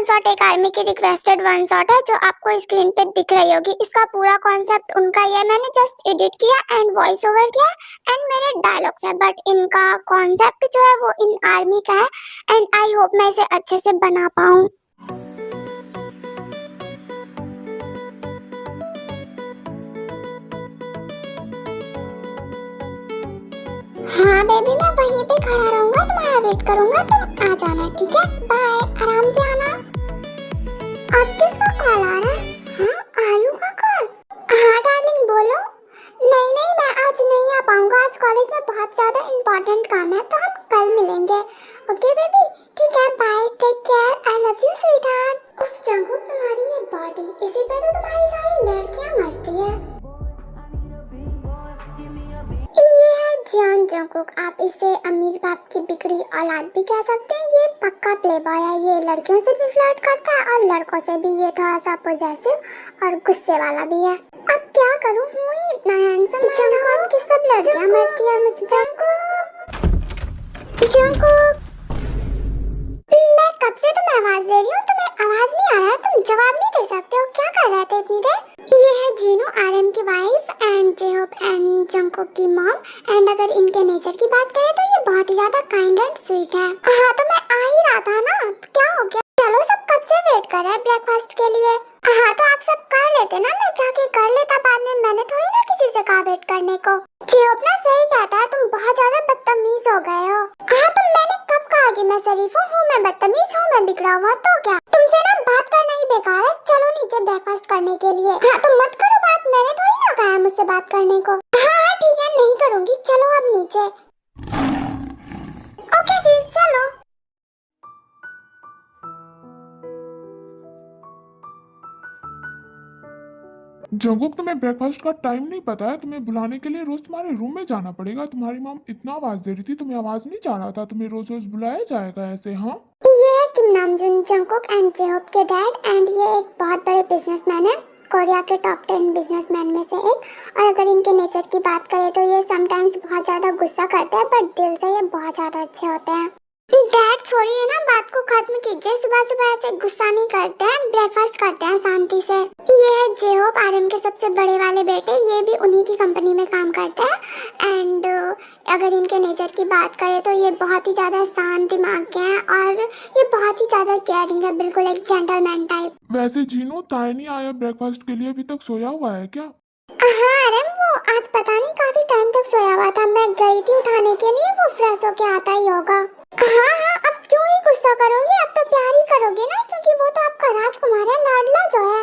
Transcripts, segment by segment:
Shot एक army की requested one shot है जो आपको स्क्रीन पे दिख रही होगी। इसका पूरा कॉन्सेप्ट उनका ही है, मैंने जस्ट एडिट किया एंड वॉइस ओवर किया एंड मेरे डायलॉग्स है, बट इनका कॉन्सेप्ट जो है वो इन आर्मी का है एंड आई होप मैं इसे अच्छे से बना पाऊँ। हाँ बेबी, मैं वहीं पे खड़ा रहूंगा, तुम्हारा वेट करूंगा, तुम आ जाना, ठीक है? बाय, आराम से आना। अब किसका कॉल आ रहा है? हाँ, आयु का कॉल। हाँ डार्लिंग बोलो। नहीं नहीं, मैं आज नहीं आ पाऊंगा, आज कॉलेज में बहुत ज्यादा इम्पोर्टेंट काम है, तो हम कल मिलेंगे। ओके बेबी, ठीक है, bye, take care, I love you sweetheart. उफ जंगकुक, तुम्हारी ये बॉडी, इसी पे तो तुम्हारी सारी लड़कियां मरती है। ये है जियोन जंगकुक, आप इसे अमीर बाप की बिगड़ी औलाद भी कह सकते हैं। ये पक्का प्लेबॉय है, ये लड़कियों से भी फ्लर्ट करता है और लड़कों से भी। ये थोड़ा सा पॉसेसिव और गुस्से वाला भी है। अब क्या करूं, हूँ ही इतना हैंडसम, जंगकुक की सब लड़कियां मरती है मुझ पे। जंगकुक, मैं कब से तुम्हें आवाज दे रही हूँ, तुम्हें आवाज नहीं आ रहा है, तुम जवाब नहीं दे सकते हो, क्या कर रहे थे इतनी देर? ये है जीनू, आरएम की वाइफ एंड जेहोप एंड जंगकुक की मॉम। एंड अगर इनके नेचर की बात करें तो ये बहुत ही ज्यादा काइंड एंड स्वीट है। हाँ तो मैं आ ही रहा था ना, तो क्या हो गया? चलो, सब कब से वेट कर रहे हैं ब्रेकफास्ट के लिए। हाँ तो आप सब कर लेते ना, मैं जाके कर लेता बाद में, मैंने थोड़ी ना किसी से कहा वेट करने को। जेहोप ना सही कहता है, तुम बहुत ज्यादा बदतमीज हो गए हो। हाँ तो मैंने कब कहा कि मैं शरीफ हूँ? मैं बदतमीज हूँ, मैं बिगड़ा हुआ तो क्या? तुमसे ना बात करना ही बेकार है, चलो नीचे ब्रेकफास्ट करने के लिए। हाँ तो मत करो बात, मैंने थोड़ी ना कहा है मुझसे बात करने को। हाँ ठीक है, नहीं करूँगी, चलो अब नीचे। ओके फिर चलो। जंगकुक, तुम्हें ब्रेकफास्ट का टाइम नहीं पता है? तुम्हें बुलाने के लिए रोज तुम्हारे रूम में जाना पड़ेगा। तुम्हारी मॉम इतना आवाज दे रही थी, तुम्हें आवाज नहीं जा रहा था? तुम्हें रोज रोज बुलाया जाएगा ऐसे? हाँ, ये है किम नामजून, जंगकुक एंड जेहोप के डैड, एंड ये एक बहुत बड़े बिजनेसमैन है, कोरिया के टॉप 10 बिजनेसमैन में से एक। और अगर इनके नेचर की बात करें तो ये समटाइम्स बहुत ज्यादा गुस्सा करते हैं, बट दिल से ये बहुत ज्यादा अच्छे होते हैं। डैड छोड़िए ना, बात को खत्म कीजिए, सुबह सुबह ऐसे गुस्सा नहीं करते हैं, ब्रेकफास्ट करते हैं शांति से। ये है जेहोप, आरएम के सबसे बड़े वाले बेटे, ये भी उन्हीं की कंपनी में काम करते हैं। एंड अगर इनके नेचर की बात करें तो ये बहुत ही ज्यादा शांत दिमाग के हैं और ये बहुत ही ज्यादा केयरिंग है, बिल्कुल एक जेंटलमैन टाइप। वैसे जीनू, ताई नहीं आया ब्रेकफास्ट के लिए? अभी तक सोया हुआ है क्या? हाँ आरएम, वो आज पता नहीं काफी टाइम तक सोया हुआ था, मैं गई थी उठाने के लिए, वो फ्रेश होके आता ही होगा। हाँ हाँ, अब क्यों ही गुस्सा करोगे, अब तो प्यार ही करोगे ना, क्योंकि वो तो आपका राजकुमार है, लाडला जो है।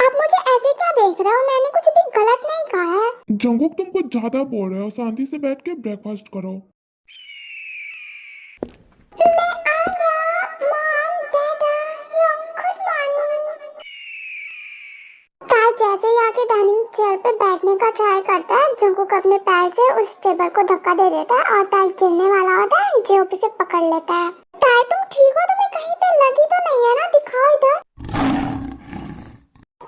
आप मुझे ऐसे क्या देख रहे हो, मैंने कुछ भी गलत नहीं कहा है। जंगकुक, तुम कुछ ज्यादा बोल रहे हो, शांति से बैठ के ब्रेकफास्ट करो। मैं आ गया, मॉम, डैडा, यंग, गुड मॉर्निंग। ताई जैसे ही आके डाइनिंग चेयर पे बैठने का ट्राई करता है, जंगकुक अपने पैर से उस टेबल को धक्का दे देता है और ताई गिरने वाला होता है, जेहोप उसे पकड़ लेता है। ताई तुम ठीक हो, तुम्हें कहीं पे लगी तो नहीं है ना, दिखाओ इधर।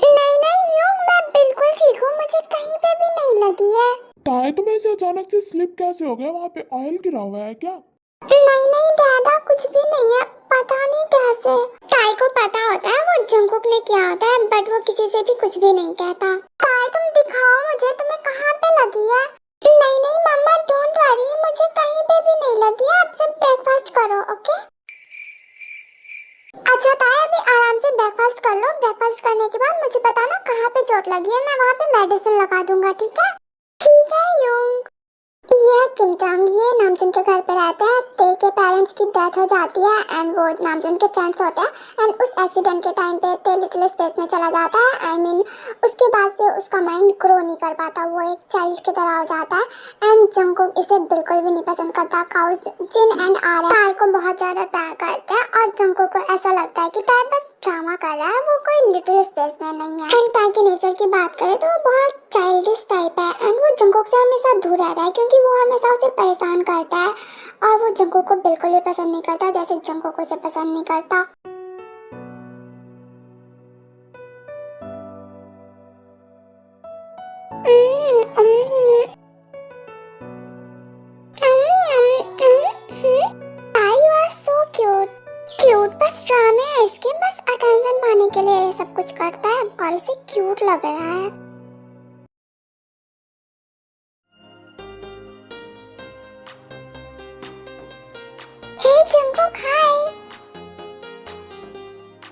नहीं नहीं यूं, मैं बिल्कुल ठीक हूँ, मुझे कहीं पे भी नहीं लगी है। ताई, तुम्हें ऐसे अचानक से स्लिप कैसे हो गया? वहाँ पे ऑयल गिरा हुआ है क्या? नहीं नहीं दादा, कुछ भी नहीं है, पता नहीं कैसे। ताई को पता होता है वो जंगकुक ने किया होता है, बट वो किसी से भी कुछ भी नहीं कहता। ताई तुम दिखाओ मुझे, तुम्हें कहाँ पे लगी है? नहीं नहीं मम्मा, डोंट वरी, मुझे कहीं पे भी नहीं लगी है, आप सब ब्रेकफास्ट करो, ओके? अच्छा ताई, अभी आराम से ब्रेकफास्ट कर लो, ब्रेकफास्ट करने के बाद मुझे बताना कहाँ पे चोट लगी है, मैं वहाँ पे मेडिसिन लगा दूंगा, ठीक है? ठीक है यूंग। ये किम चांग, ये नामजुन के घर पे रहता है। ते के पेरेंट्स की डेथ हो जाती है एंड वो नामजुन के फ्रेंड्स होते हैं एंड उस एक्सीडेंट के टाइम पे ते लिटिल स्पेस में चला जाता है। आई मीन उसके बाद से उसका माइंड ग्रो नहीं कर पाता, वो एक चाइल्ड की तरह हो जाता है एंड जंगकुक इसे बिल्कुल भी नहीं पसंद करता। काउस, जिन एंड आर्या ताई को बहुत ज्यादा प्यार करते हैं और जंगकुक को ऐसा लगता है कि ताई बस ड्रामा कर रहा है, वो कोई लिटिल स्पेस में नहीं है। एंड ताई के नेचर की बात करें तो वो बहुत चाइल्डिश टाइप है एंड वो जंगकुक से हमेशा दूर रहता है, क्योंकि वो हमेशा उसे परेशान करता है और वो जंगकुक को बिल्कुल भी पसंद नहीं करता, जैसे जंगकुक उसे पसंद नहीं करता। ताई, you are so cute. Cute बस ड्रामे है इसके, बस अटेंशन पाने के लिए ये सब कुछ करता है और इसे क्यूट लग रहा है। हे जंगकुक हाय।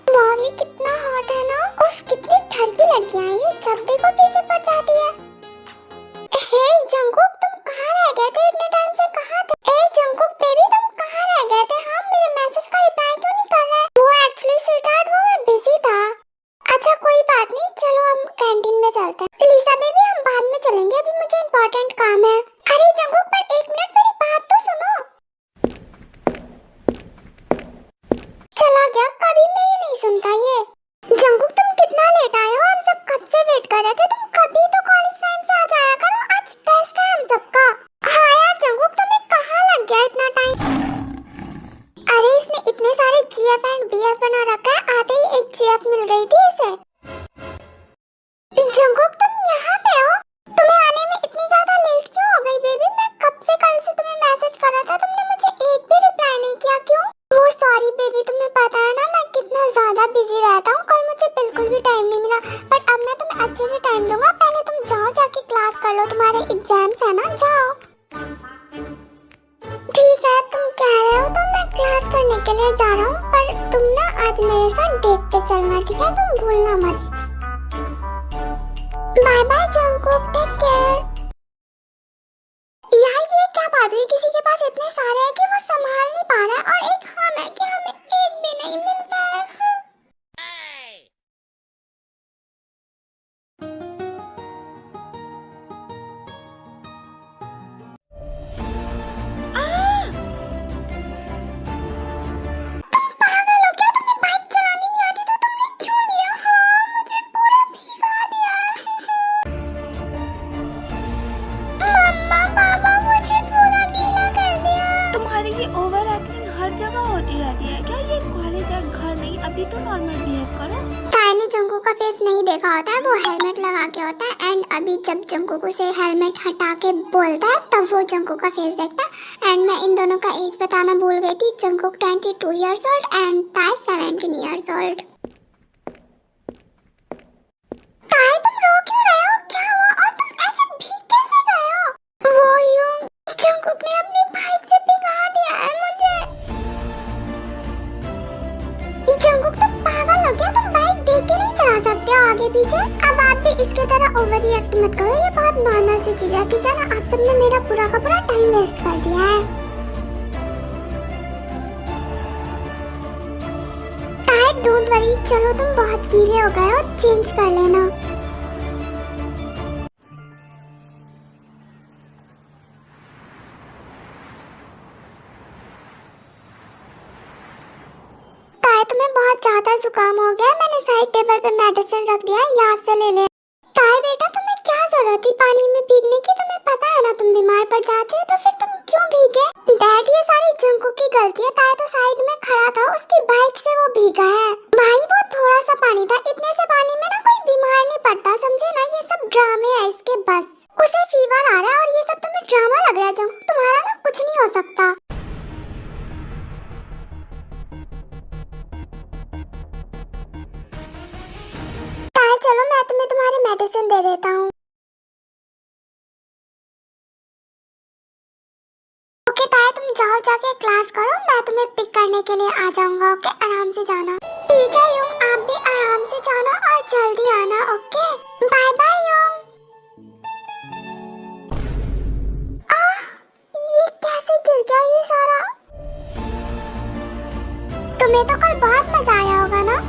वाह ये कितना हॉट है ना। उफ कितनी ठरकी लड़कियां हैं ये, जब देखो पीछे पड़ जाती है। हे जंगकुक तुम कहाँ रह गए थे इतने टाइम से, कहाँ थे? हे जंगकुक बेबी तुम कहाँ रह गए थे? हाँ मेरे मैसेज का रिप्लाई क्यों नहीं कर रहा है? वो एक्चुअली स्वीटहार्ट वो मैं बिजी था। अच्छा कोई बात नहीं, चलो हम कैंटीन में चलते हैं। लिसा बेबी हम बाद में चलेंगे, अभी मुझे इम्पोर्टेंट काम है। अरे जंगकुक पर एक मिनट मेरी बात तो सुनो। चला गया, कभी मेरी नहीं सुनता ये। जंगकुक तुम कितना लेट आए हो, हम सब कब से वेट कर रहे थे। तुम कभी तो कॉलेज टाइम से आ जाया करो, आज टेस्ट है हम सबका। हाँ यार जंगकुक तुम्हें कहाँ लग गया इतना टाइम। अरे इसने इतने सारे जीएफ एंड बीएफ बना रखा है, आते ही एक जीएफ मिल गई थी इसे। जंगकुक तुम यहाँ पे हो, तुम्हें आने में इतनी ज्यादा लेट क्यों हो गई बेबी? मैं कब से कल से तुम्हें मैसेज कर रहा था, तुमने मुझे एक भी रिप्लाई नहीं किया, क्यों? वो सॉरी बेबी, तुम्हें पता है ना मैं कितना ज्यादा बिजी रहता हूँ, कल मुझे बिल्कुल भी टाइम नहीं मिला। बट अब मैं तुम्हें अच्छे से टाइम दूंगा, पहले तुम जाओ जाके क्लास कर लो, तुम्हारे एग्जाम्स है ना, जाओ। ठीक है तुम कह रहे हो तो मैं क्लास करने के लिए जा रहा हूँ, पर तुम ना आज मेरे साथ डेट पे चलना, ठीक है? तुम भूलना मत। Bye bye Jungkook, take care. यार ये क्या बात हुई, किसी के पास इतने सारे हैं कि वो संभाल नहीं पा रहा है, और एक हम है कि हमें एक भी नहीं मिलता है। तुम पागल हो क्या? तुम्हें बाइक चलानी नहीं आती तो तुमने क्यों लिया? हाँ मुझे पूरा भिगा दिया। मम्मा पापा मुझे पूरा गीला कर दिया। तुम्हारी ये ओवर एक्टिंग हर जगह होती रहती है क्या? ये कॉलेज है घर नहीं, अभी तो नॉर्मल बिहेव करो। ताई ने जंगकुक का फेस नहीं देखा होता है, वो हेलमेट लगा के होता है, एंड अभी जब जंगकुक उसे हेलमेट हटा के बोलता है तब वो जंगकुक का फेस देखता है। एंड मैं इन दोनों का एज बताना भूल गई थी, जंगकुक 22 इयर्स ओल्ड एंड ताई 17 इयर्स ओल्ड। ताई तुम रो क्यों रहे हो, क्या हुआ? और तुम ऐसे भीग कैसे गए हो? वो यूं जंगकुक ने अपनी बाइक से भिगा दिया है मुझे। जंगकुक तुम पागल हो क्या? तुम बाइक देख के नहीं चला सकते हो आगे पीछे? अब आप भी इसके तरह ओवर रिएक्ट मत करो, ये बहुत नॉर्मल सी चीज है, ठीक है ना? आप सबने मेरा पूरा का पूरा टाइम वेस्ट कर दिया है। ताई डोंट वरी, चलो तुम बहुत गीले हो गए हो, चेंज कर लेना। तुम्हें बहुत ज्यादा जुकाम हो गया, मैंने साइड टेबल पे मेडिसिन रख दिया है, याद से ले ले। ताई बेटा तुम्हें क्या जरूरत थी पानी में भीगने की? तुम्हें पता है ना तुम बीमार पड़ जाते हो, तो फिर तुम क्यों भीगे? डैड ये सारी जंगकुक की गलती है, ताई तो साइड में खड़ा था, उसकी बाइक से वो भीगा है। भाई वो थोड़ा सा पानी था, इतने से पानी में ना कोई बीमार नहीं पड़ता, समझे ना? ये सब ड्रामे है इसके, बस उसे फीवर आ रहा है और ये सब तुम्हें ड्रामा लग रहा है। जंगकुक तुम्हारा ना कुछ नहीं हो सकता। चलो मैं तुम्हें तुम्हारी मेडिसिन दे देता हूँ। ओके ताई तुम जाओ जाके क्लास करो, मैं तुम्हें पिक करने के लिए आ जाऊंगा। ओके आराम से जाना। ठीक है यूं, आप भी आराम से जाना और जल्दी आना। ओके बाय बाय यूं। ये कैसे गिर गया ये सारा? तुम्हें तो कल बहुत मजा आया होगा ना?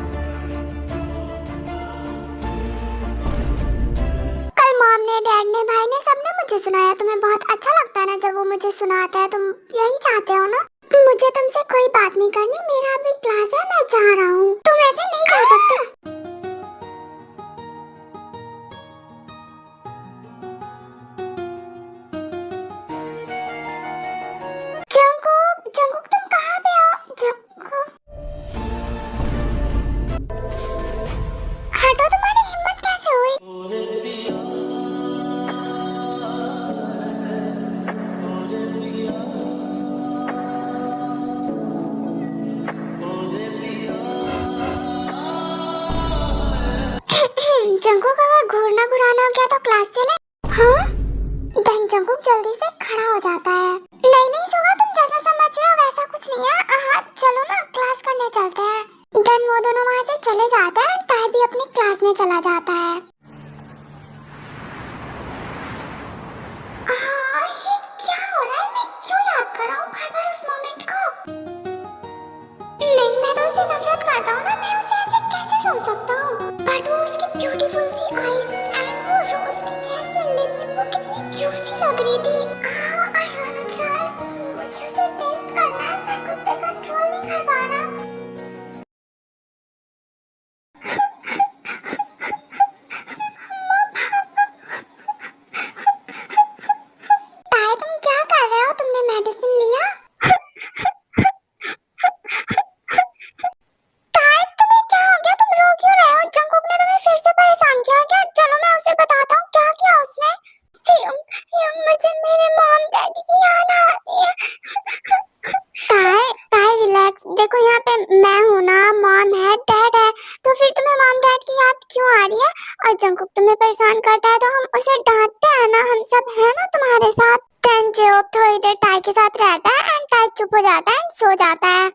मॉम ने, डैड ने, भाई ने, सबने मुझे सुनाया। तुम्हें बहुत अच्छा लगता है ना जब वो मुझे सुनाते हैं? तुम यही चाहते हो ना? मुझे तुमसे कोई बात नहीं करनी, मेरा अभी क्लास है, मैं जा रहा हूँ। तुम ऐसे नहीं जा सकते। जंगकुक, जंगकुक तुम कहाँ पे हो? जंगकुक हटो, तुम्हारी हिम्मत कैसे हुई? जंकुक अगर घूरना घुराना हो गया तो क्लास चले? हाँ? देन जंकुक जल्दी से खड़ा हो जाता है। नहीं नहीं सुगा, तुम जैसा समझ रहे हो वैसा कुछ नहीं है। हाँ चलो ना क्लास करने चलते हैं। देन वो दोनों वहाँ से चले जाते हैं और ताई भी अपनी क्लास में चला जाता है। ये क्या हो रहा है? मैं क्यों याद कर रहा हूँ हर बार उस मोमेंट को? नहीं, मैं तो उससे नफरत करता हूँ ना, मैं उससे ऐसे कैसे सोच सकता हूँ? बट वो उसकी ब्यूटीफुल सी आईज एंड वो रोज की जैसे लिप्स, वो कितनी क्यूट लग रही थी। आई वांट टू ट्राई, मुझे उसे टेस्ट करना है, मैं खुद पे कंट्रोल नहीं कर पा रहा। ताई तुम क्या कर रहे हो? तुमने मेडिसिन लिया? ताई तुम्हें क्या हो गया? तुम रो क्यों रहे हो? जंकुक ने तुम्हें फिर से परेशान किया क्या? चलो मैं उसे बताता हूँ क्या किया उसने। मुझे मेरे मॉम डैडी की याद आ रही है। ताई रिलैक्स, देखो यहाँ पे मैं हूँ ना, मॉम है, डैड है, तो फिर तुम्हें मॉम डैड की याद क्यों आ रही है? और जंकुक तुम्हें परेशान करता है तो हम उसे डांटते हैं ना, हम सब है ना तुम्हारे साथ। देन जेओब थोड़ी देर ताई के साथ रहता है एंड ताई चुप हो जाता है एंड सो जाता है।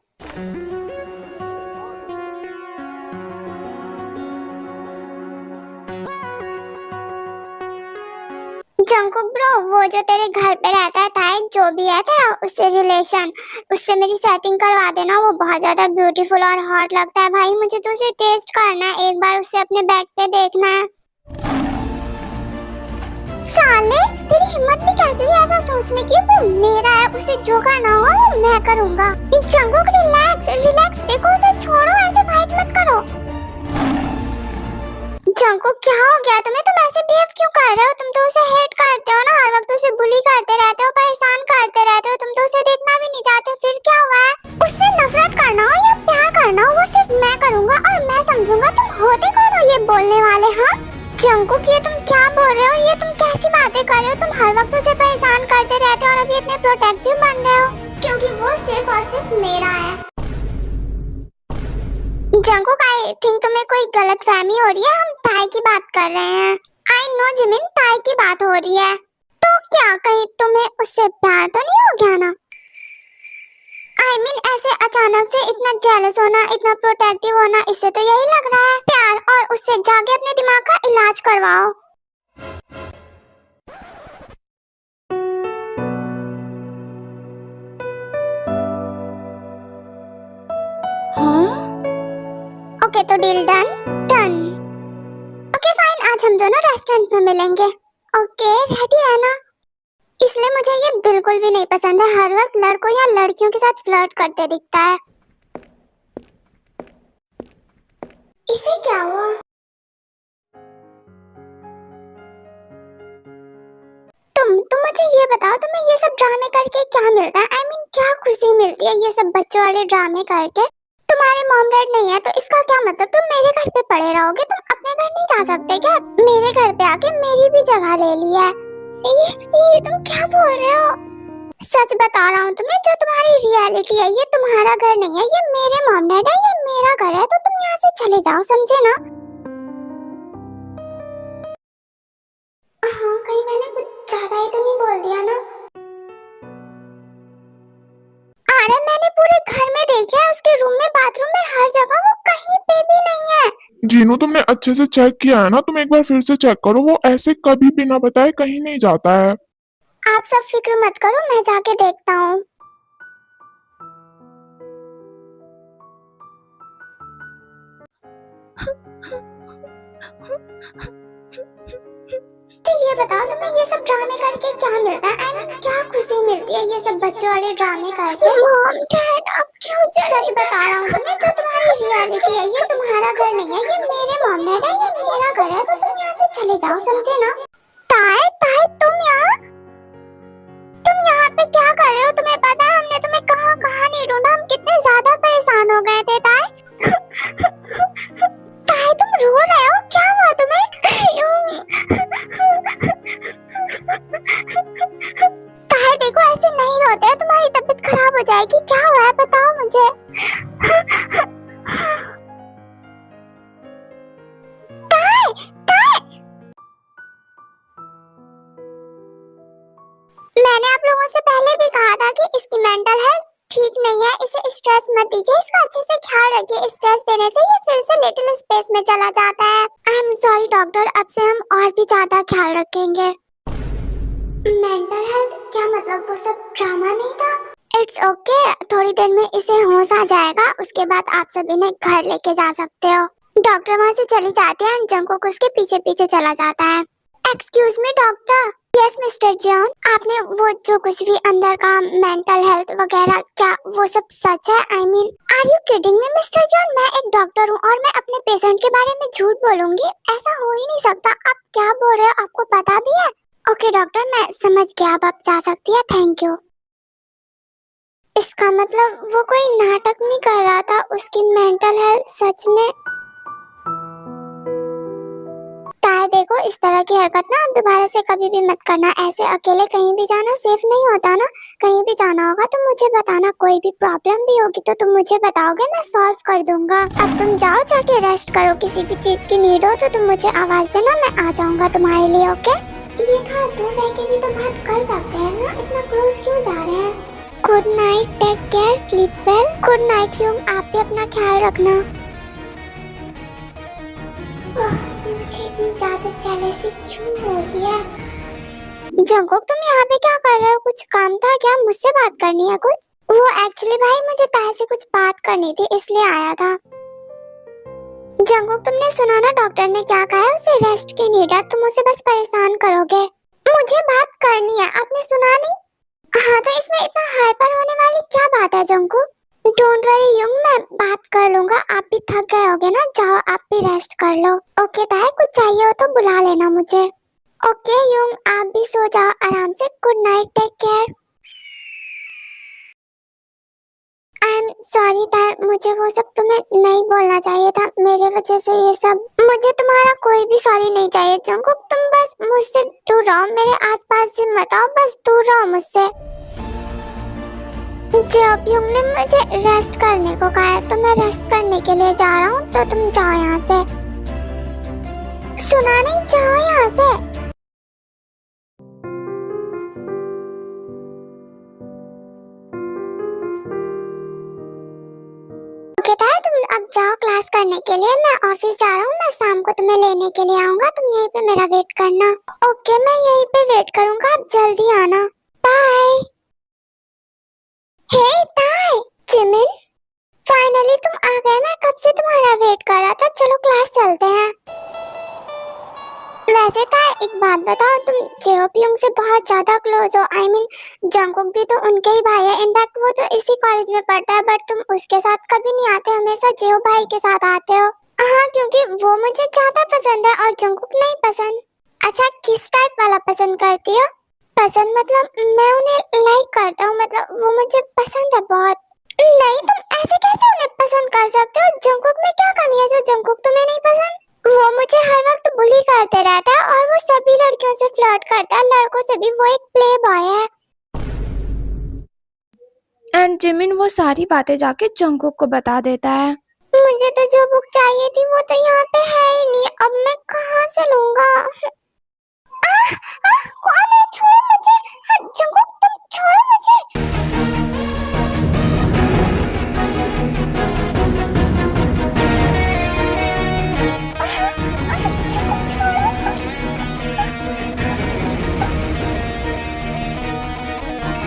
जंकुक ब्रो, वो जो तेरे घर पे रहता है ताई, जो भी है तेरा उससे रिलेशन, उससे मेरी सेटिंग करवा देना। वो बहुत ज्यादा ब्यूटीफुल और हॉट लगता है भाई, मुझे तो उसे टेस्ट करना है, एक बार उसे अपने बेड पे देखना है। साले, तेरी हिम्मत भी कैसे हुई ऐसा सोचने की? वो मेरा है, उसे जो करना होगा वो मैं करूंगा। जंकुक रिलैक्स रिलैक्स, देखो उसे छोड़ो, ऐसे फाइट मत करो। जंकुक क्या हो गया तुम्हें? तुम ऐसे बिहेव क्यों कर रहे हो? तुम तो उसे हेट करते हो ना, हर वक्त उसे बुली करते रहते हो, परेशान करते रहते हो, तुम तो उसे देखना भी नहीं चाहते, फिर क्या हुआ है? उससे नफरत करना हो या प्यार करना हो वो सिर्फ मैं करूंगा और मैं समझूंगा। तुम होते कौन हो ये बोलने वाले? हाँ जंकुक, ये तुम क्या बोल रहे हो? ये तुम कैसी बातें कर रहे हो? तुम हर वक्त उसे परेशान करते रहते हो और अभी इतने प्रोटेक्टिव बन रहे हो क्योंकि वो सिर्फ और सिर्फ मेरा है। जंकुक, आई थिंक तुम्हें कोई गलतफहमी हो रही है, हम ताई की बात कर रहे हैं। आई नो जिमिन, ताई की बात हो रही है। तो क्या कहीं तुम्हें उससे प्यार तो नहीं हो गया ना? आई मीन ऐसे अचानक से इतना जेलस होना, इतना प्रोटेक्टिव होना, इससे तो यही लग रहा है प्यार। और उससे जाके अपने दिमाग का इलाज करवाओ। हाँ? ओके तो deal done? Done. Okay fine, आज हम दोनों रेस्टोरेंट में मिलेंगे। ओके रेडी है ना? इसलिए मुझे ये बिल्कुल भी नहीं पसंद है, हर वक्त लड़कों या लड़कियों के साथ फ्लर्ट करते दिखता है। इसे क्या हुआ? तुम मुझे ये बताओ, तुम्हें ये सब ड्रामे करके क्या मिलता है? आई मीन क्या खुशी मिलती है ये सब बच्चों वाले ड्रामे करके? तुम्हारे मॉम डैड नहीं है तो इसका क्या मतलब? तुम मेरे घर पे पड़े रहोगे, तुम अपने घर नहीं जा सकते क्या? मेरे घर पे आके मेरी भी जगह ले ली है। ये तुम क्या बोल रहे हो? सच बता रहा हूँ तुम्हें, जो तुम्हारी रियलिटी है ये तुम्हारा घर नहीं है, ये मेरे मॉम डैड है, ये मेरा घर है, तो तुम यहाँ से चले जाओ, समझे ना? हाँ, कहीं मैंने कुछ ज्यादा ही तो नहीं बोल दिया ना? अरे मैंने पूरे घर में देखा है, उसके रूम में, बाथरूम में, हर जगह, वो कहीं पे भी नहीं है। जीनू, तुमने अच्छे से चेक किया है ना? तुम एक बार फिर से चेक करो, वो ऐसे कभी बिना बताए कहीं नहीं जाता है। आप सब फिक्र मत करो, मैं जाके देखता हूँ। तो ये बताओ, तुम्हें ये सब ड्रामे करके क्या मिलता है? आई मीन क्या खुशी मिलती है ये सब बच्चों वाले ड्रामे करके? मॉम डैड अब क्यों? सच बता रहा हूँ तुम्हें, जो तुम्हारी रियलिटी है ये तुम्हारा घर नहीं है, ये मेरे मॉम डैड है, ये मेरा घर है, तो तुम यहाँ से चले जाओ, समझे ना? ताई ताई, तुम यहाँ पे क्या कर रहे हो? तुम्हें पता है हमने तुम्हें कहाँ कहाँ नहीं ढूंढा, हम कितने ज्यादा परेशान हो गए थे। ताई ताई तुम रो रहे हो, क्या हुआ तुम्हें? ताई देखो, ऐसे नहीं रोते हैं, तुम्हारी तबीयत खराब हो जाएगी। क्या हुआ है बताओ मुझे। ताई ताई मेंटल हेल्थ ठीक नहीं है, इसे स्ट्रेस मत दीजिए, इसका अच्छे से ख्याल रखिए। स्ट्रेस देने से ये फिर से लिटिल स्पेस में चला जाता है। आई एम सॉरी डॉक्टर, अब से हम और भी ज्यादा ख्याल रखेंगे। मेंटल हेल्थ क्या मतलब, वो सब ड्रामा नहीं था? इट्स ओके, थोड़ी देर में इसे होश आ जाएगा, उसके बाद आप सभी ने घर लेके जा सकते हो। डॉक्टर वहाँ से चली जाती है और जंगकुक उसके पीछे पीछे चला जाता है। Excuse me doctor. Yes mister John, आपने वो जो कुछ भी अंदर का मेंटल हेल्थ वगैरह, क्या वो सब सच है? I mean are you kidding me mister John? मैं एक डॉक्टर हूँ और मैं अपने पेशेंट के बारे में झूठ बोलूंगी? ऐसा हो ही नहीं सकता। आप क्या बोल रहे हो, आपको पता भी है? ओके डॉक्टर, मैं समझ गया, अब आप जा सकती है, थैंक यू। इसका मतलब वो कोई नाटक नहीं कर रहा था, उसकी मेंटल हेल्थ सच में। ताया देखो, इस तरह की हरकत ना आप दोबारा से कभी भी मत करना। ऐसे अकेले कहीं भी जाना सेफ नहीं होता ना। कहीं भी जाना होगा तो मुझे बताना, कोई भी प्रॉब्लम भी होगी तो तुम मुझे बताओगे, मैं सॉल्व कर दूंगा। अब तुम जाओ, जाके रेस्ट करो, किसी भी चीज की नीड हो तो तुम मुझे आवाज देना, मैं आ जाऊंगा तुम्हारे लिए। ओके? ये थोड़ा दूर रह के भी तो बात कर सकते हैं ना, इतना क्लोज क्यों जा रहे हैं? Good night, take care, sleep well. Good night यूम, आप भी अपना ख्याल रखना। मुझे इतनी ज्यादा जेलसी क्यों हो रही है? जंगकुक, तुम यहाँ पे क्या कर रहे हो? कुछ काम था क्या? मुझसे बात करनी है कुछ? वो एक्चुअली भाई मुझे ताया से कुछ बात करनी थी, इसलिए आया था। जंगकुक, तुमने सुना ना डॉक्टर ने क्या कहा है? उसे रेस्ट की नीड है, तुम उसे बस परेशान करोगे। मुझे बात करनी है, आपने सुना नहीं? हाँ तो इसमें इतना हाइपर होने वाली क्या बात है जंगकुक? डोंट वरी युंग, मैं बात कर लूंगा। आप भी थक गए होगे ना, जाओ आप भी रेस्ट कर लो। ओके ताया, कुछ चाहिए हो तो बुला लेना मुझे। ओके युंग, आप भी सो जाओ आराम से। Good night, take care. I am sorry ताया, मुझे वो सब तुम्हें नहीं बोलना चाहिए था, मेरे वजह से ये सब। मुझे तुम्हारा कोई भी सॉरी नहीं चाहिए जंगकुक, तुम बस मुझसे दूर रहो, मेरे आसपास से मत आओ, बस दूर रहो मुझसे। जब युंग ने मुझे रेस्ट करने को कहा है तो मैं रेस्ट करने के लिए जा रहा हूँ, तो तुम जाओ यहाँ से। सुना नहीं, जाओ यहाँ से। ओके ताया, तुम अब जाओ क्लास करने के लिए, मैं ऑफिस जा रहा हूँ, मैं शाम को तुम्हें लेने के लिए आऊंगा, तुम यहीं पे मेरा वेट करना। ओके, मैं यहीं पे वेट करूंगा, आप जल्दी आना। बाय। हे ताई, जिमिन, फाइनली तुम आ गए, मैं कब से तुम्हारा वेट कर रहा था। चलो क्लास चलते हैं। वैसे ताई एक बात बताओ, तुम जेओपीयोंग से बहुत ज्यादा क्लोज हो। आई मीन जंगकुक भी तो उनके ही भाई है, इनफैक्ट वो तो इसी कॉलेज में पढ़ता है, बट तुम उसके साथ कभी नहीं आते, हमेशा जेओ भाई के साथ आते हो। हाँ, क्योंकि वो मुझे ज्यादा पसंद है और जंगकुक नहीं पसंद। अच्छा, किस टाइप वाला पसंद करती हो? पसंद मतलब मैं उन्हें लाइक करता हूँ, मतलब वो मुझे पसंद है बहुत। नहीं, तुम ऐसे कैसे उन्हें पसंद कर सकते हो? जंगकुक में क्या कमी है जो जंगकुक तुम्हें नहीं पसंद? वो मुझे हर वक्त बुली करते रहता है और वो सभी लड़कियों से फ्लर्ट करता है, लड़कों से भी, वो एक प्ले बॉय है। एंड जिमिन वो सारी बातें जाके जंगकुक को बता देता है। मुझे तो जो बुक चाहिए थी वो तो यहाँ पे है ही नहीं, अब मैं कहाँ से लूंगा? कौन है? छोड़ो मुझे। जंगकुक, तुम छोड़ो मुझे।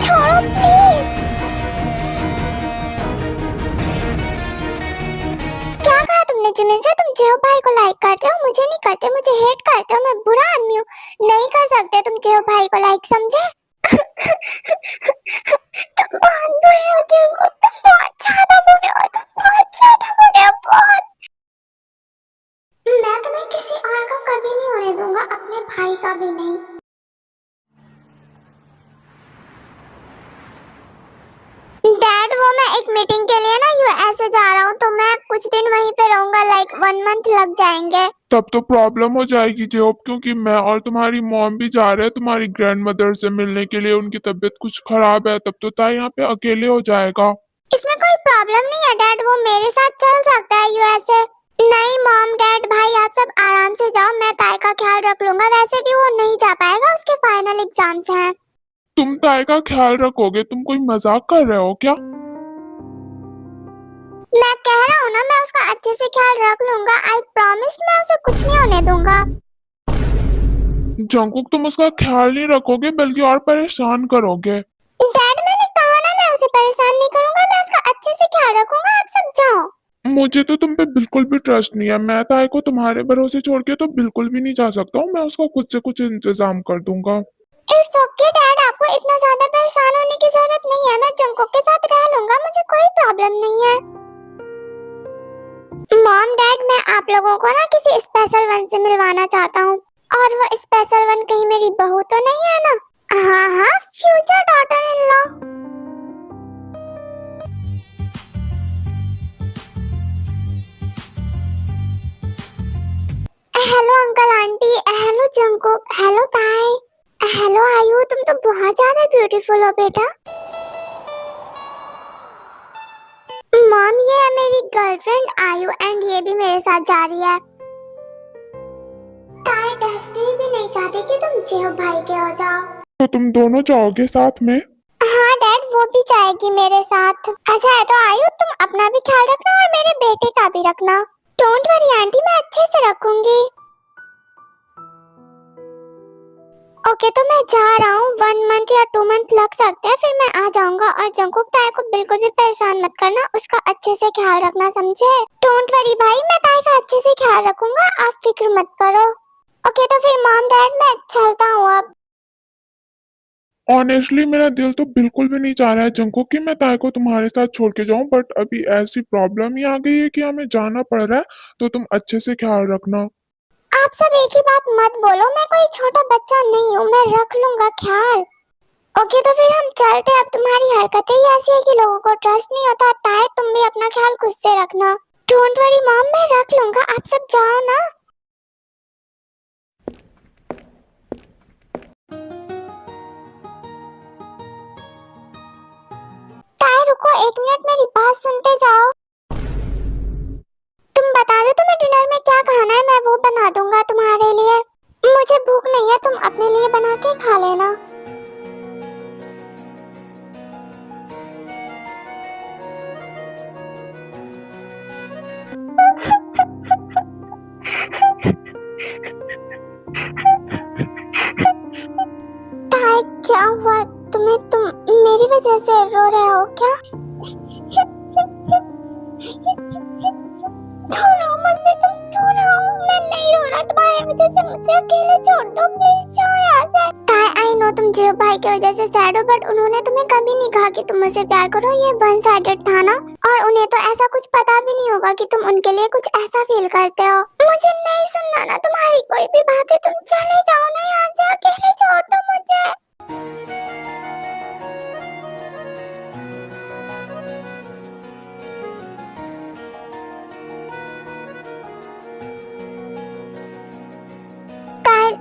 छोड़ो प्लीज। क्या कहा तुमने जिमिन से? तुम जेओ भाई को लाइक करते हो, मुझे नहीं करते, मुझे हेट करते हो, मैं बुरा आदमी हूँ, नहीं कर सकते तुम जेओ भाई को लाइक, समझे? तुम बहुत बुरे हो जंगकुक, तुम बहुत ज्यादा बुरे हो, तुम बहुत ज्यादा बुरे हो, बहुत। मैं तुम्हें किसी और का कभी नहीं होने दूंगा, अपने भाई का भी नहीं। डैड, वो मैं एक मीटिंग के लिए ना यूएसए जा रहा हूँ, तो मैं कुछ दिन वहीं पे रहूंगा, लाइक 1 मंथ लग जाएंगे। तब तो प्रॉब्लम हो जाएगी जेओप, क्योंकि मैं और तुम्हारी मॉम भी जा रहे हैं तुम्हारी ग्रैंड मदर से मिलने के लिए, उनकी तबीयत कुछ खराब है, तब तो ताई यहाँ पे अकेले हो जाएगा। इसमें कोई प्रॉब्लम नहीं है डैड, वो मेरे साथ चल सकता है यूएसए। नहीं मॉम डैड भाई, आप सब आराम से जाओ, मैं ताई का ख्याल रख लूंगा, वैसे भी वो नहीं जा पाएगा, उसके फाइनल एग्जाम्स हैं। तुम ताई का ख्याल रखोगे? तुम कोई मजाक कर रहे हो क्या? मैं कह रहा हूँ ना, मैं उसका अच्छे से ख्याल रख लूंगा। आई प्रॉमिस, मैं उसे कुछ नहीं होने दूंगा। जंकुक, तुम उसका ख्याल नहीं रखोगे बल्कि और परेशान करोगे। डैड, मैंने कहा ना, मैं उसे परेशान नहीं करूंगा, मैं उसका अच्छे से ख्याल रखूंगा। आप सब जाओ। मुझे तो तुम पे बिल्कुल भी ट्रस्ट नहीं है। मैं ताई को तुम्हारे भरोसे छोड़ के तो बिल्कुल भी नहीं जा सकता हूँ। मैं उसका खुद से कुछ इंतजाम कर दूंगा। इट्स ओके डैड, आपको इतना ज्यादा परेशान होने की जरूरत नहीं है। मैं जंकुक के साथ रह लूंगा, मुझे कोई प्रॉब्लम नहीं है। मॉम डैड, मैं आप लोगों को ना किसी स्पेशल वन से मिलवाना चाहता हूँ। और वो स्पेशल वन कहीं मेरी बहू तो नहीं है ना? हाँ हाँ, future daughter in law. Hello uncle aunty, hello Jungkook, hello ताई, हेलो आयु। तुम तो बहुत ज्यादा ब्यूटीफुल हो बेटा। मॉम, ये है मेरी गर्लफ्रेंड आयु एंड ये भी मेरे साथ जा रही है। ताई डेस्टिनी भी नहीं चाहती कि तुम जेव भाई के हो जाओ। तो तुम दोनों जाओगे साथ में? हाँ डैड, वो भी जाएगी मेरे साथ। अच्छा है तो आयु, तुम अपना भी ख्याल रखना और मेरे बेटे का भी रखना। डोंट वरी आंटी, मैं अच्छे से रखूंगी। ओके, तो मैं जा रहा हूँ। 1 मंथ या 2 मंथ लग सकते हैं, फिर मैं आ जाऊंगा। और जंकुक ताई को बिल्कुल भी परेशान मत करना, उसका अच्छे से ख्याल रखना, समझे? डोंट वरी भाई, मैं ताई का अच्छे से ख्याल रखूंगा, आप फिक्र मत करो। ओके, तो फिर मॉम डैड, मैं चलता हूँ अब। ऑनेस्टली मेरा दिल तो बिल्कुल भी नहीं चाह रहा है जंकुक कि मैं ताई को तुम्हारे साथ छोड़ के जाऊं, बट अभी ऐसी प्रॉब्लम ही आ गई है कि हमें जाना पड़ रहा है। तो तुम अच्छे से ख्याल रखना। आप सब एक ही बात मत बोलो, मैं कोई छोटा बच्चा नहीं हूँ, मैं रख लूंगा ख्याल। ओके, तो फिर हम चलते हैं। अब तुम्हारी हरकतें ही ऐसी है कि लोगों को ट्रस्ट नहीं होता। ताई, तुम भी अपना ख्याल खुद से रखना। डोंट वरी मॉम, मैं रख लूंगा, आप सब जाओ ना। ताई रुको 1 मिनट, मेरी बात सुनते जाओ। तुम बता दो तुम्हें डिनर में क्या खाना है, मैं वो बना दूंगा तुम्हारे लिए। मुझे भूख नहीं है, तुम अपने लिए बना के खा लेना। ताई, क्या हुआ तुम्हें? तुम मेरी वजह से रो रहे हो क्या? थोड़ा मुझसे, तुम थोड़ा, मैं नहीं रो रहा तुम्हारी वजह से। मुझे अकेले छोड़ दो प्लीज, जाओ यहाँ से। ताई, आई नो तुम जेव भाई की वजह से सैड हो, बट उन्होंने तुम्हें कभी नहीं कहा कि तुम मुझसे प्यार करो। ये वन साइडेड था ना, और उन्हें तो ऐसा कुछ पता भी नहीं होगा कि तुम उनके लिए कुछ ऐसा फील करते हो। मुझे नहीं सुनना ना तुम्हारी कोई भी बात है, तुम चले जाओ ना यहाँ से, अकेले छोड़ दो मुझे।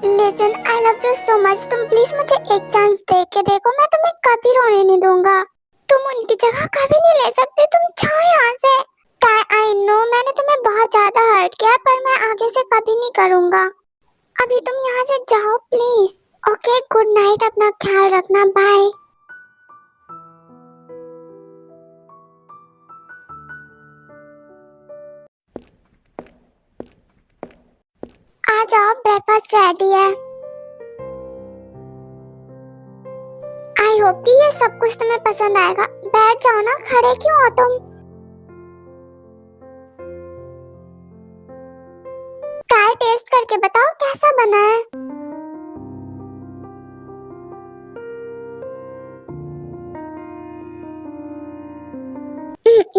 Listen, I love you so much. तुम प्लीज मुझे एक चांस दे के देखो, मैं तुम्हें कभी रोने नहीं दूंगा। तुम उनकी जगह कभी नहीं ले सकते, तुम जाओ यहाँ से। आई नो मैंने तुम्हें बहुत ज्यादा हर्ट किया, पर मैं आगे से कभी नहीं करूंगा। अभी तुम यहाँ से जाओ प्लीज। ओके, गुड नाइट, अपना ख्याल रखना, बाय। आ जाओ, ब्रेकफास्ट रेडी है। आई होप कि ये सब कुछ तुम्हें पसंद आएगा। बैठ जाओ ना, खड़े क्यों हो तुम? चाय टेस्ट करके बताओ कैसा बना है।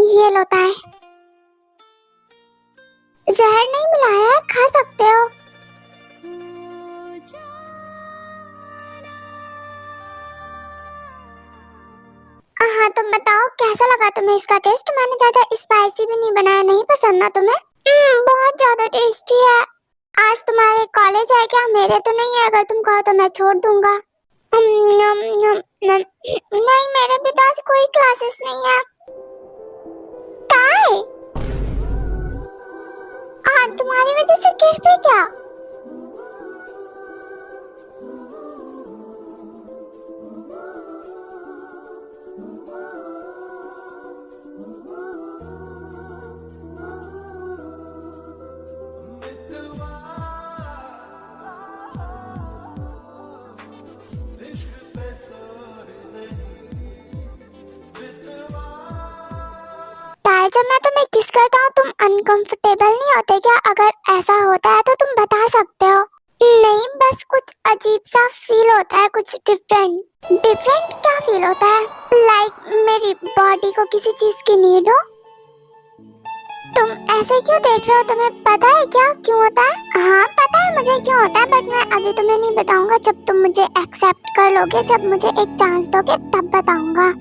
ये लो ताई, जहर नहीं मिलाया है, खा सकते हो। हाँ, तुम बताओ कैसा लगा तुम्हें इसका टेस्ट? मैंने ज्यादा स्पाइसी भी नहीं बनाया, नहीं पसंद ना तुम्हें? बहुत ज्यादा टेस्टी है। आज तुम्हारे कॉलेज है क्या? मेरे तो नहीं है, अगर तुम कहो तो मैं छोड़ दूंगा। नहीं, मेरे भी तो आज कोई क्लासेस नहीं है। ताई, तुम्हारी वजह से गिर भी क्या? करता हूँ तुम अनकंफर्टेबल नहीं होते क्या? अगर ऐसा होता है तो तुम बता सकते हो। नहीं, बस कुछ अजीब सा फील होता है, कुछ डिफरेंट। डिफरेंट क्या फील होता है? लाइक मेरी बॉडी को किसी चीज की नीड हो। तुम ऐसे क्यों देख रहे हो? तुम्हें पता है क्या क्यों होता है? हाँ पता है मुझे क्यों होता है, बट मैं अभी तुम्हें नहीं बताऊंगा। जब तुम मुझे एक्सेप्ट कर लोगे, जब मुझे एक चांस दोगे, तब बताऊंगा।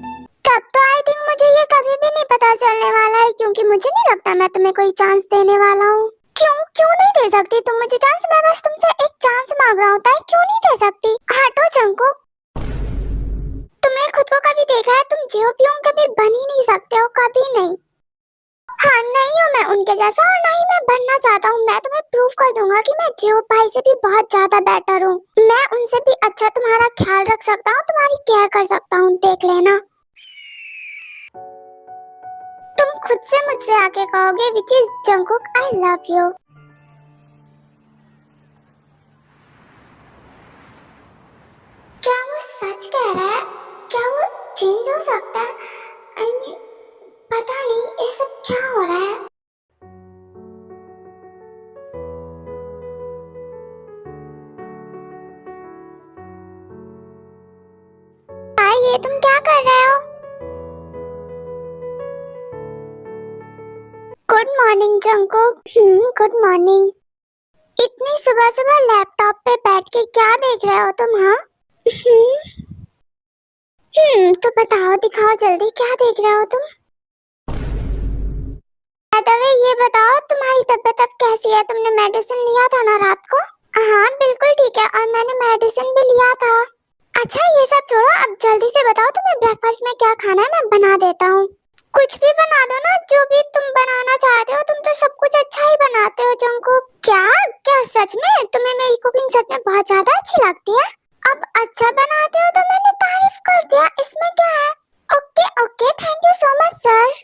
तब तो आई थिंक मुझे ये कभी भी नहीं पता चलने वाला है, क्योंकि मुझे नहीं लगता मैं तुम्हें कोई चांस देने वाला हूँ। क्यों क्यों नहीं दे सकती तुम मुझे चांस? मैं बस तुमसे एक चांस मांग रहा होता है, क्यों नहीं दे सकती? हटो जंकुक। तुमने खुद को कभी देखा है? तुम जियोप्योंग कभी बन ही नहीं सकते हो, कभी नहीं। हाँ नहीं हूँ मैं उनके जैसा, और नहीं मैं बनना चाहता हूँ। मैं तुम्हें प्रूव कर दूंगा कि मैं जियो भाई से भी बहुत ज्यादा बेटर हूँ। मैं उनसे भी अच्छा तुम्हारा ख्याल रख सकता हूँ, तुम्हारी केयर कर सकता हूँ, देख लेना। तुम खुद से मुझसे आके कहोगे which is Jungkook I love you. क्या वो सच कह रहा है? क्या वो चेंज हो सकता है? आई मीन पता नहीं ये सब क्या हो रहा है। ये तुम क्या कर रहे हो? Good morning Jungkook. Good morning. इतनी सुबह सुबह लैपटॉप पे बैठ के क्या देख रहे हो तुम? हाँ तो बताओ, दिखाओ जल्दी, क्या देख रहे हो तुम? बाय द वे ये बताओ तुम्हारी तबीयत अब कैसी है? तुमने मेडिसिन लिया था ना रात को? हाँ बिल्कुल ठीक है, और मैंने मेडिसिन भी लिया था। अच्छा ये सब छोड़ो, अब जल्दी से बताओ तुम्हें ब्रेकफास्ट में क्या खाना है, मैं बना देता हूँ। कुछ भी बना दो ना, जो भी तुम बनाना चाहते हो। तुम तो सब कुछ अच्छा ही बनाते हो जंकुक। क्या क्या सच में तुम्हें मेरी कुकिंग सच में बहुत ज्यादा अच्छी लगती है? अब अच्छा बनाते हो तो मैंने तारीफ कर दिया, इसमें क्या है? Okay okay, thank you so much sir.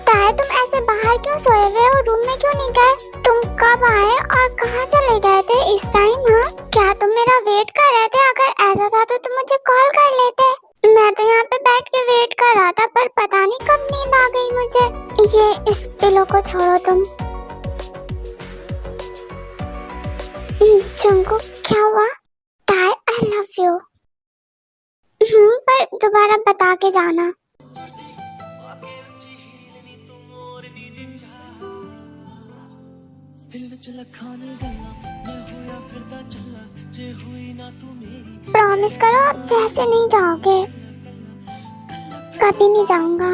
ताए तुम ऐसे बाहर क्यों सोए हुए हो? रूम में क्यों नहीं गए? तुम कब आए और कहाँ चले गए थे इस टाइम? हाँ क्या तुम मेरा वेट कर रहे थे? अगर ऐसा था तो तुम मुझे कॉल कर लेते। मैं तो यहाँ पे बैठ के वेट कर रहा था, पर पता नहीं कब नींद आ गई मुझे। ये इस पिलो को छोड़ो तुम। जंकुक क्या हुआ? ताए आई लव यू। पर दोबारा बता के जाना। प्रॉमिस करो अब से ऐसे नहीं जाओगे। कभी नहीं जाऊंगा।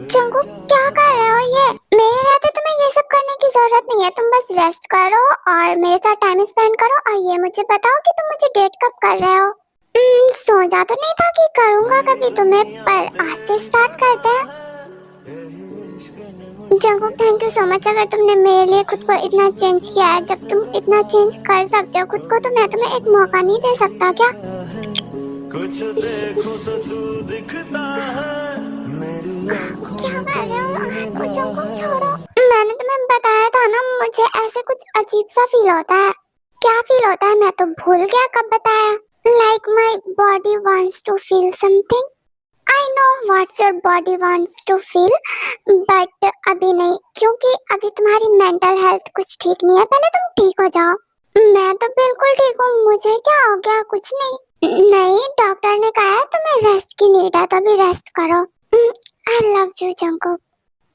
जंकुक क्या कर रहे हो? ये मेरे रहते तुम्हें ये सब करने की जरूरत नहीं है। तुम बस रेस्ट करो और मेरे साथ टाइम स्पेंड करो, और ये मुझे बताओ कि तुम मुझे डेट कब कर रहे हो? सोचा तो नहीं था कि करूंगा कभी तुम्हें, पर आज से स्टार्ट करते हैं। Jungkook thank you so much. अगर तुमने मेरे लिए खुद को इतना चेंज किया है, जब तुम इतना चेंज कर सकते हो खुद को, तो मैं तुम्हें एक मौका नहीं दे सकता क्या? कुछ देखो तो तू दिखता है मेरी आँखों। क्या कर रहे हो? जंकुक छोड़ो। मैंने तुम्हें बताया था ना, मुझे ऐसे कुछ अजीब सा फील होता है। क्या फील होता है मैं तो भूल गया कब बताया। Like my body wants to feel something. I know what your body wants to feel, but अभी नहीं, क्योंकि अभी तुम्हारी मेंटल हेल्थ कुछ ठीक नहीं है। पहले तुम ठीक हो जाओ। मैं तो बिल्कुल ठीक हूँ, मुझे क्या हो गया? कुछ नहीं। नहीं, डॉक्टर ने कहा है तुम्हें रेस्ट की नीड है, तो अभी रेस्ट करो। I love you Jungkook.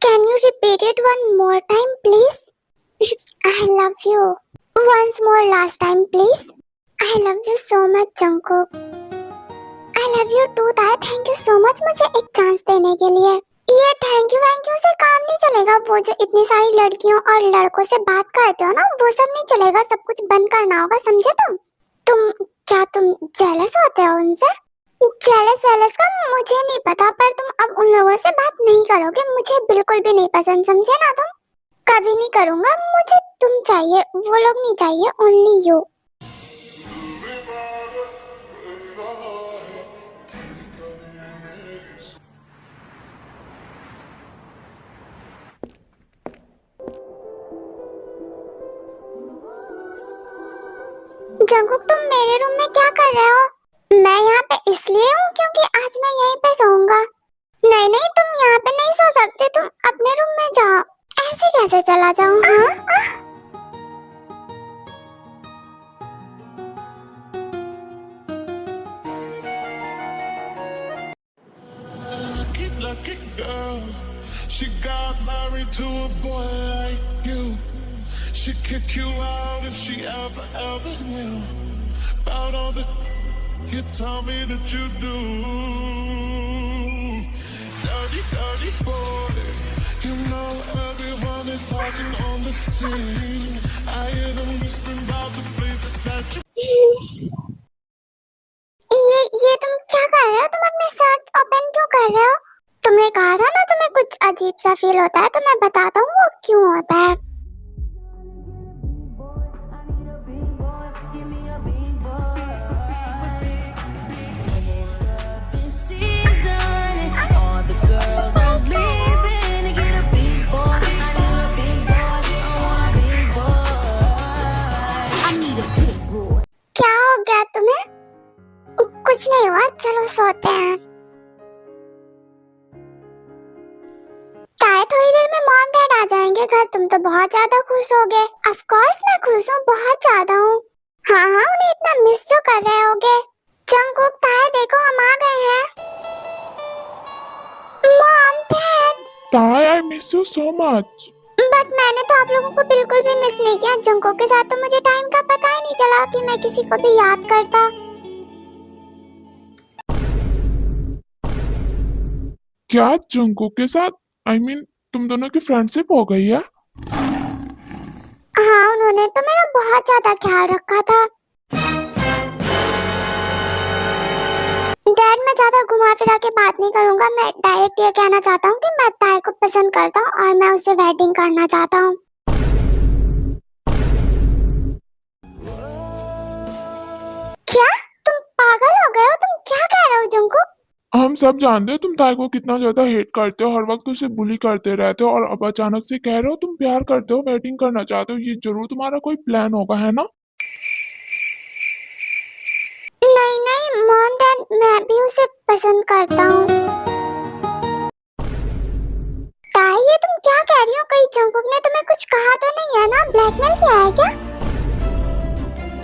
Can you repeat it one more time please? I love you. Once more last time please. I love you so much Jungkook. I love you too ताया, thank you so much मुझे एक chance देने के लिए। ये thank you से काम नहीं चलेगा। वो जो इतनी सारी लड़कियों और लड़कों से बात करते हो ना, वो सब नहीं चलेगा। सब कुछ बंद करना होगा, समझे तुम? क्या तुम जेलस होते हो उनसे? जेलस वेलस का मुझे नहीं पता, पर तुम अब उन लोगों से बात नहीं करोगे, मुझे बिल्कुल भी नहीं पसंद, समझे ना तुम। कभी नहीं करूंगा, मुझे तुम चाहिए, वो लोग नहीं चाहिए, ओनली यू। जंगकुक तुम मेरे रूम में क्या कर रहे हो? मैं यहाँ पे इसलिए हूँ क्योंकि आज मैं यहीं पे सोऊंगा। नहीं नहीं, तुम यहाँ पे नहीं सो सकते, तुम अपने रूम में जाओ। ऐसे कैसे चला जाऊँ? हाँ? Lucky girl, she got married to a boy like you. She'd kick you out if she ever knew about all the you tell me that you do. Dirty boy, you know everyone is talking on the scene. I hear them whispering about the places that you. ये तुम क्या कर रहे हो? तुम अपने shirt open क्यों कर रहे हो? तुमने कहा था ना तुम्हें कुछ अजीब सा फील होता है, तो मैं बताता हूँ वो क्यों होता है। क्या हो गया तुम्हें? कुछ नहीं हुआ, चलो सोते हैं। ताए थोड़ी देर में मॉम डैड आ जाएंगे घर, तुम तो बहुत ज्यादा खुश होगे। ऑफ कोर्स मैं खुश हूँ, बहुत ज्यादा हूँ। हाँ, उन्हें इतना मिस जो कर रहे होगे। जंगकुक, ताए देखो हम आ गए हैं। Mom dad. ताई, I miss you so much. But मैंने तो आप लोगों को बिल्कुल भी मिस नहीं किया। जंगकुक के साथ तो मुझे टाइम का पता ही नहीं चला कि मैं किसी को भी याद करता। क्या जंगकुक के साथ? I mean, तुम दोनों की फ्रेंडशिप हो गई है? हाँ, उन्होंने तो मेरा बहुत ज्यादा ख्याल रखा था। डैड, मैं ज्यादा घुमा फिरा के बात नहीं करूंगा, मैं डायरेक्ट ये कहना चाहता हूँ कि मैं ताई को पसंद करता हूँ और मैं उसे वेडिंग करना चाहता हूँ। क्या तुम पागल हो गए हो? तुम क्या कह रहे हो जंगकुक? हम सब जानते हो तुम ताई को कितना ज्यादा हेट करते हो, हर वक्त उसे बुली करते रहते हो, और अब अचानक से कह रहे हो तुम प्यार करते हो, वेडिंग करना चाहते हो। ये जरूर तुम्हारा कोई प्लान होगा, है ना? नहीं नहीं मॉम डैड, मैं भी उसे पसंद करता हूँ। ताई, ये तुम क्या कह रही हो? कहीं जंगकुक ने तुम्हें कुछ कहा तो नहीं है ना? ब्लैकमेल किया है क्या?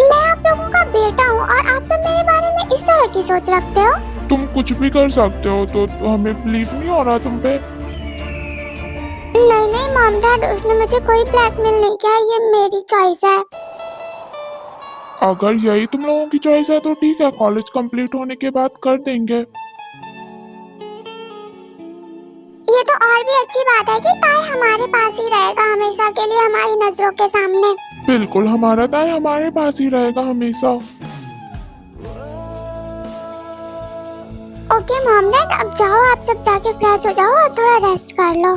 मैं आप लोगों का बेटा हूँ और आप सब मेरे बारे में इस तरह की सोच रखते हो? तुम कुछ भी कर सकते हो, तो हमें बिलीव नहीं हो रहा तुम पे। नहीं नहीं मॉम डैड, उसने मुझे कोई ब्लैकमेल नहीं किया, ये मेरी चॉइस है। अगर यही तुम लोगों की चॉइस है तो ठीक है, कॉलेज कंप्लीट होने के बाद कर देंगे। ये तो और भी अच्छी बात है कि ताई हमारे पास ही रहेगा हमेशा के लिए, हमारी नजरों के सामने। बिल्कुल, हमारा ताई हमारे पास ही रहेगा हमेशा। ओके मॉम डैड, अब जाओ, आप सब जाके फ्रेश हो जाओ और थोड़ा रेस्ट कर लो।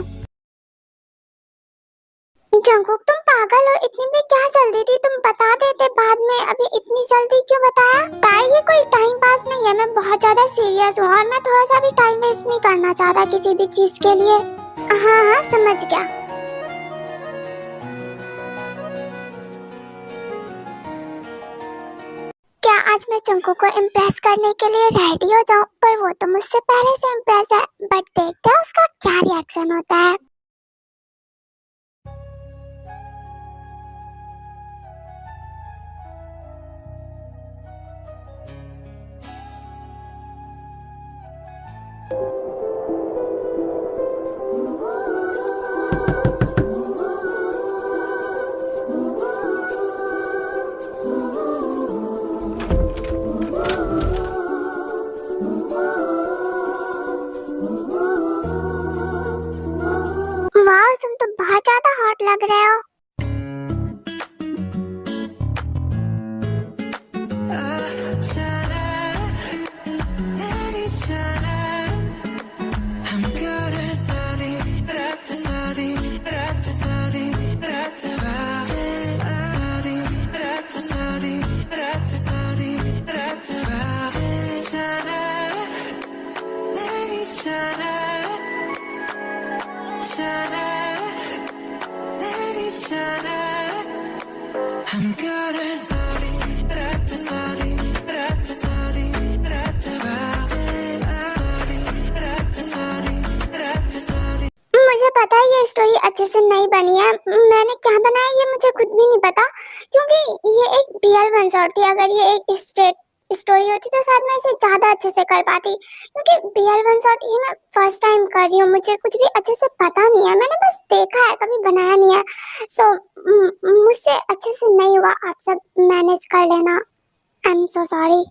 जंगकुक, तुम पागल हो? इतनी भी क्या जल्दी थी? तुम बता देते बाद में, अभी इतनी जल्दी क्यों बताया? ताई, ये कोई टाइम पास नहीं है, मैं बहुत ज्यादा सीरियस हूँ और मैं थोड़ा सा भी टाइम वेस्ट नहीं करना चाहता किसी भी चीज के लिए। हाँ, समझ गया। क्या आज मैं जंगकुक को इम्प्रेस करने के लिए रेडी हो जाऊं? पर वो तो मुझसे पहले से इम्प्रेस है, बट देखते हैं उसका क्या रिएक्शन होता है। वाह, तुम तो बहुत ज्यादा हॉट लग रहे हो। मुझे पता है ये स्टोरी अच्छे से नहीं बनी है, मैंने क्या बनाया ये मुझे खुद भी नहीं पता, क्योंकि ये एक BL वन शॉट थी। अगर ये एक स्ट्रेट स्टोरी होती तो शायद मैं इसे ज्यादा अच्छे से कर पाती, क्योंकि BL वन शॉट ये मैं फर्स्ट टाइम कर रही हूँ, मुझे कुछ भी अच्छे से पता नहीं है, मैंने बस देखा है, कभी बनाया नहीं है। सो मुझसे अच्छे से नहीं हुआ, आप सब मैनेज कर लेना। I am so sorry.